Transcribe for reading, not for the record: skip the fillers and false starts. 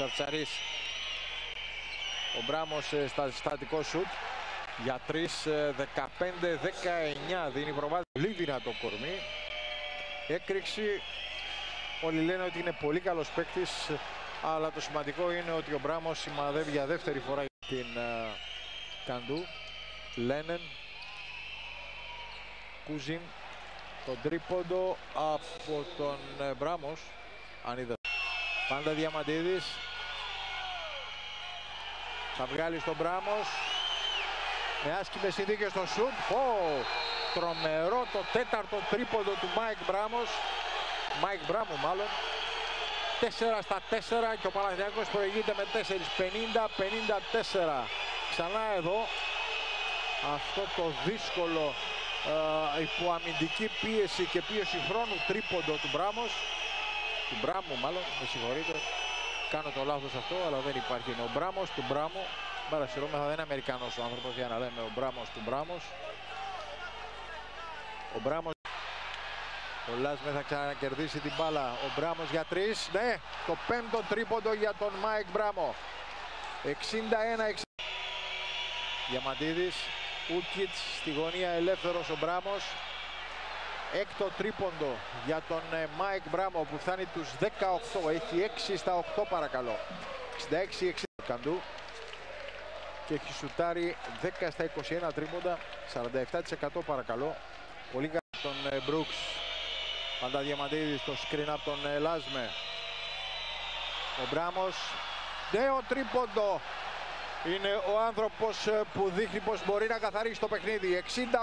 Τσαρτσαρής. Ο Μπράμος στα στατικό σουτ για 3, 15-19 δίνει προβάδισμα. Πολύ δυνατό κορμί. Έκρηξη. Όλοι λένε ότι είναι πολύ καλός παίκτης, αλλά το σημαντικό είναι ότι ο Μπράμος σημαδεύει για δεύτερη φορά την Καντού. Λένεν. Κούζιν. Τον τρίποντο από τον Μπράμος. Αν είδα. Πάντα Διαμαντίδης. Θα βγάλει στον Μπράμος. Με άσκημες συνθήκες στο σουτ. Τρομερό το τέταρτο τρίποντο του Μάικ Μπράμος. Μάικ Μπράμου μάλλον. 4 στα 4 και ο Παναθηναϊκός προηγείται με 4. 50-54. Ξανά εδώ. Αυτό το δύσκολο υποαμυντική πίεση και πίεση χρόνου τρίποντο του Μπράμος. Του Μπράμου μάλλον, με συγχωρείτε. Κάνω το λάθος αυτό, αλλά δεν υπάρχει. Είναι ο Μπράμος του Μπράμου. Παρασυρώμεθα, δεν είναι Αμερικανός ο άνθρωπος για να λέμε ο Μπράμος του Μπράμος. Ο Μπράμος. Ο Λάσμε θα ξανακερδίσει την μπάλα. Ο Μπράμος για 3. Ναι, το πέμπτο τρίποντο για τον Μάικ Μπράμο. 61-60. Διαμαντίδης. Ούκιτς στη γωνία, ελεύθερος ο Μπράμος. Έκτο τρίποντο για τον Μάικ Μπράμο που φτάνει τους 18. Έχει 6 στα 8 παρακαλώ. 66-60 Καντού. Και έχει σουτάρει 10 στα 21 τρίποντα. 47% παρακαλώ. Πολύ καλό τον Μπρούξ. Πάντα Διαμαντίδης, το screen από τον Λάσμε. Ο Μπράμος. Νέο τρίποντο. Είναι ο άνθρωπος που δείχνει πως μπορεί να καθαρίσει το παιχνίδι. 60